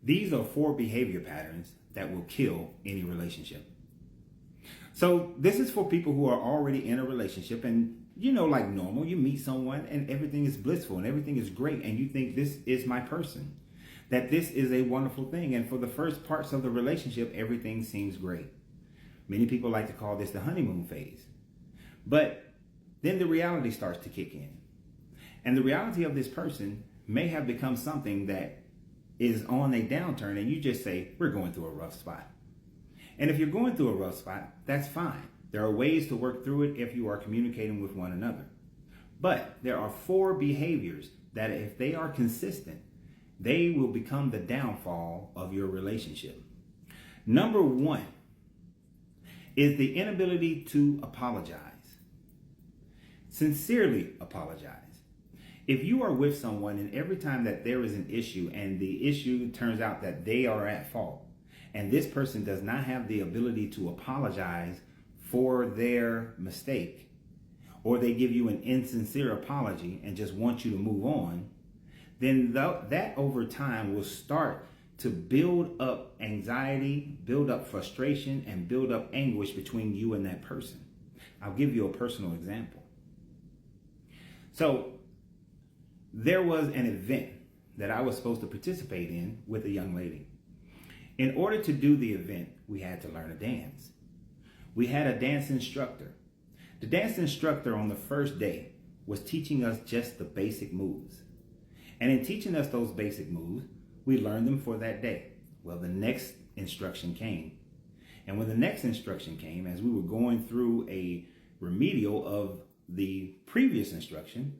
These are 4 behavior patterns that will kill any relationship. So this is for people who are already in a relationship and like normal, you meet someone and everything is blissful and everything is great and you think this is my person, that this is a wonderful thing. And for the first parts of the relationship, everything seems great. Many people like to call this the honeymoon phase. But then the reality starts to kick in. And the reality of this person may have become something that is on a downturn and you just say, we're going through a rough spot. And if you're going through a rough spot, that's fine. There are ways to work through it if you are communicating with one another. But there are 4 behaviors that if they are consistent, they will become the downfall of your relationship. Number 1 is the inability to apologize. Sincerely apologize. If you are with someone and every time that there is an issue and the issue turns out that they are at fault, and this person does not have the ability to apologize for their mistake, or they give you an insincere apology and just want you to move on, then that over time will start to build up anxiety, build up frustration, and build up anguish between you and that person. I'll give you a personal example. So there was an event that I was supposed to participate in with a young lady. In order to do the event, we had to learn a dance. We had a dance instructor. The dance instructor on the first day was teaching us just the basic moves. And in teaching us those basic moves, we learned them for that day. Well, the next instruction came. And when the next instruction came, as we were going through a remedial of the previous instruction,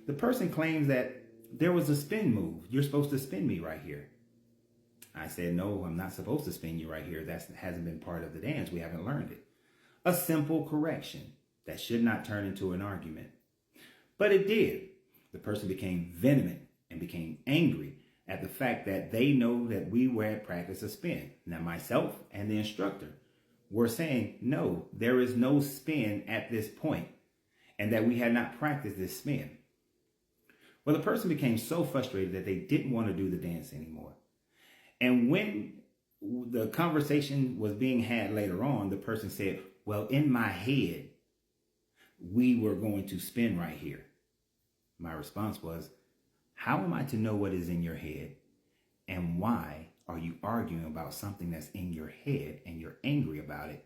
the person claims that there was a spin move. You're supposed to spin me right here. I said, no, I'm not supposed to spin you right here. That hasn't been part of the dance. We haven't learned it. A simple correction that should not turn into an argument. But it did. The person became vehement and became angry at the fact that they know that we were at practice a spin. Now, myself and the instructor were saying, no, there is no spin at this point, and that we had not practiced this spin. Well, the person became so frustrated that they didn't want to do the dance anymore. And when the conversation was being had later on, the person said, well, in my head, we were going to spin right here. My response was, how am I to know what is in your head? And why are you arguing about something that's in your head and you're angry about it?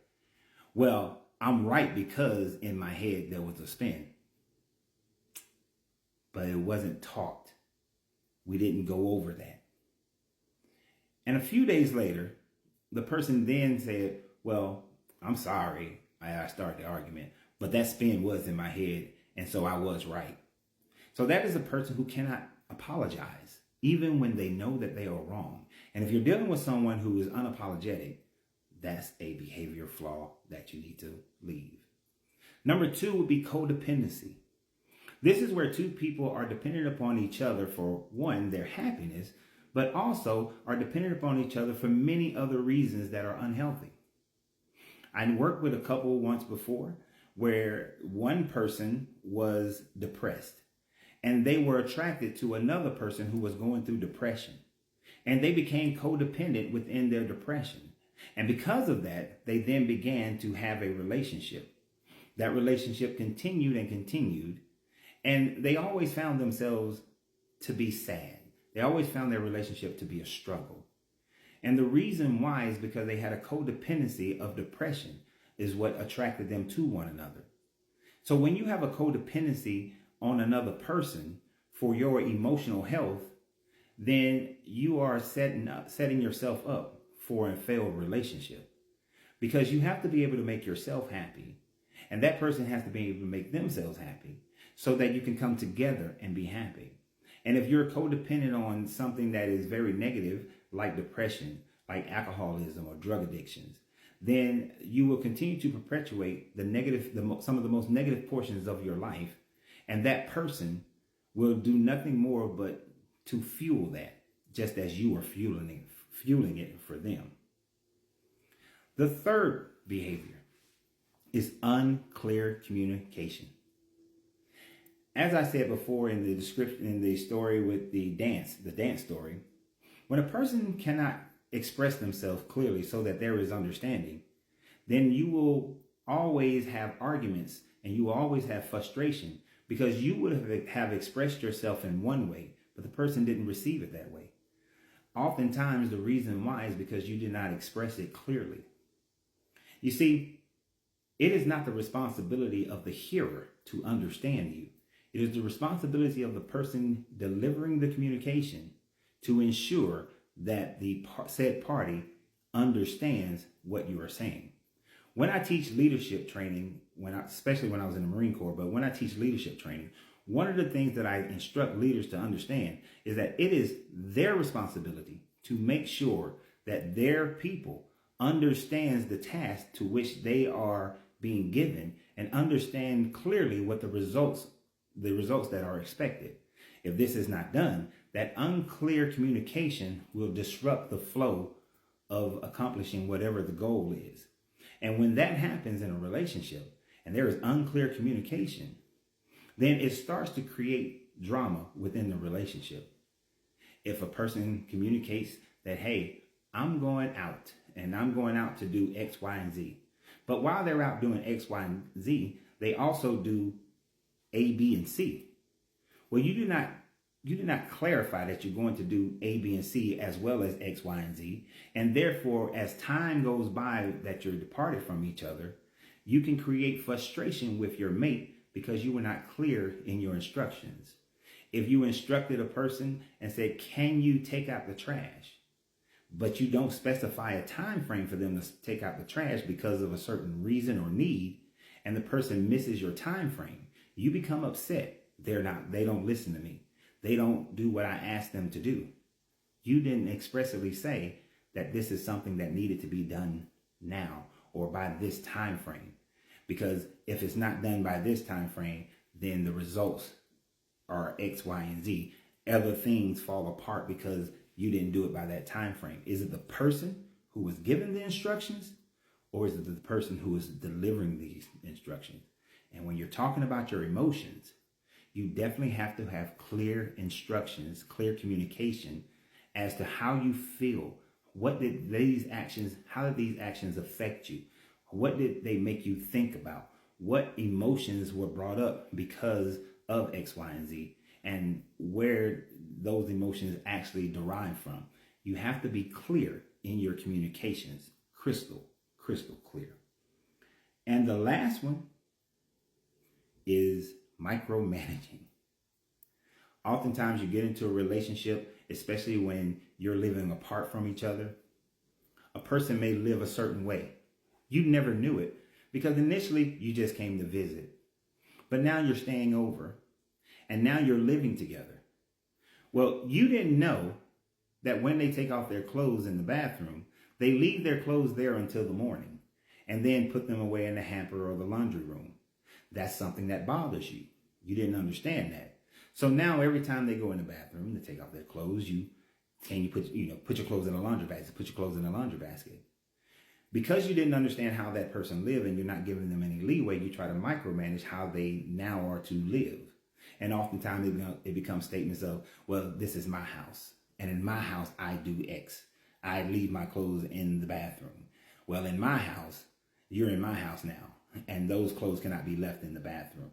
Well, I'm right because in my head there was a spin. But it wasn't taught. We didn't go over that. And a few days later, the person then said, well, I'm sorry, I started the argument, but that spin was in my head, and so I was right. So that is a person who cannot apologize, even when they know that they are wrong. And if you're dealing with someone who is unapologetic, that's a behavior flaw that you need to leave. Number 2 would be codependency. This is where 2 people are dependent upon each other for, one, their happiness, but also are dependent upon each other for many other reasons that are unhealthy. I worked with a couple once before where one person was depressed and they were attracted to another person who was going through depression, and they became codependent within their depression. And because of that, they then began to have a relationship. That relationship continued and continued, and they always found themselves to be sad. They always found their relationship to be a struggle. And the reason why is because they had a codependency of depression is what attracted them to one another. So when you have a codependency on another person for your emotional health, then you are setting yourself up for a failed relationship, because you have to be able to make yourself happy, and that person has to be able to make themselves happy so that you can come together and be happy. And if you're codependent on something that is very negative, like depression, like alcoholism or drug addictions, then you will continue to perpetuate some of the most negative portions of your life. And that person will do nothing more but to fuel that, just as you are fueling it for them. The third behavior is unclear communication. As I said before in the description, in the story with the dance story, When a person cannot express themselves clearly so that there is understanding, then you will always have arguments and you will always have frustration because you would have expressed yourself in one way, but the person didn't receive it that way. Oftentimes, the reason why is because you did not express it clearly. You see, it is not the responsibility of the hearer to understand you. It is the responsibility of the person delivering the communication to ensure that the said party understands what you are saying. When I teach leadership training, especially when I was in the Marine Corps, but when I teach leadership training, one of the things that I instruct leaders to understand is that it is their responsibility to make sure that their people understands the task to which they are being given and understand clearly what the results that are expected. If this is not done, that unclear communication will disrupt the flow of accomplishing whatever the goal is. And when that happens in a relationship and there is unclear communication, then it starts to create drama within the relationship. If a person communicates that, hey, I'm going out and I'm going out to do X, Y, and Z. But while they're out doing X, Y, and Z, they also do A, B, and C. Well, you do not clarify that you're going to do A, B, and C as well as X, Y, and Z. And therefore, as time goes by that you're departed from each other, you can create frustration with your mate because you were not clear in your instructions. If you instructed a person and said, can you take out the trash? But you don't specify a time frame for them to take out the trash because of a certain reason or need, and the person misses your time frame, you become upset. They don't listen to me. They don't do what I asked them to do. You didn't expressly say that this is something that needed to be done now or by this time frame. Because if it's not done by this time frame, then the results are X, Y, and Z. Other things fall apart because you didn't do it by that time frame. Is it the person who was given the instructions, or is it the person who is delivering these instructions? And when you're talking about your emotions, you definitely have to have clear instructions, clear communication as to how you feel. How did these actions affect you? What did they make you think about? What emotions were brought up because of X, Y, and Z? And where those emotions actually derive from. You have to be clear in your communications. Crystal clear. And the last one is micromanaging. Oftentimes you get into a relationship, especially when you're living apart from each other. A person may live a certain way. You never knew it because initially you just came to visit. But now you're staying over and now you're living together. Well, you didn't know that when they take off their clothes in the bathroom, they leave their clothes there until the morning and then put them away in the hamper or the laundry room. That's something that bothers you. You didn't understand that. So now every time they go in the bathroom, they take off their clothes, you put your clothes in a laundry basket, put your clothes in a laundry basket. Because you didn't understand how that person lived and you're not giving them any leeway, you try to micromanage how they now are to live. And oftentimes it becomes statements of, well, this is my house. And in my house, I do X. I leave my clothes in the bathroom. Well, in my house, you're in my house now. And those clothes cannot be left in the bathroom.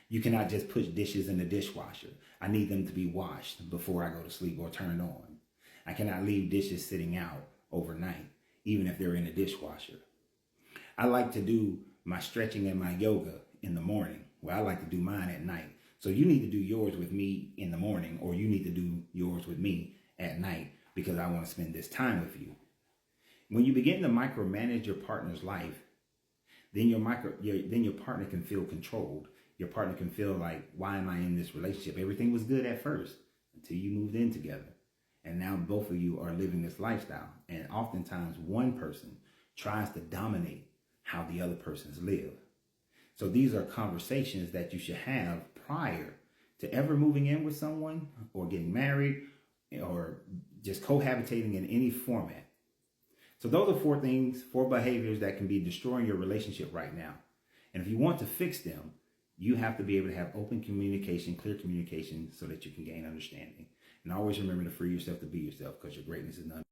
You cannot just put dishes in the dishwasher. I need them to be washed before I go to sleep or turned on. I cannot leave dishes sitting out overnight, even if they're in the dishwasher. I like to do my stretching and my yoga in the morning. Well, I like to do mine at night. So you need to do yours with me in the morning, or you need to do yours with me at night because I want to spend this time with you. When you begin to micromanage your partner's life, then your partner can feel controlled. Your partner can feel like, why am I in this relationship? Everything was good at first until you moved in together. And now both of you are living this lifestyle. And oftentimes one person tries to dominate how the other person's live. So these are conversations that you should have prior to ever moving in with someone or getting married or just cohabitating in any format. So those are 4 behaviors that can be destroying your relationship right now. And if you want to fix them, you have to be able to have open communication, clear communication so that you can gain understanding. And always remember to free yourself to be yourself, because your greatness is none.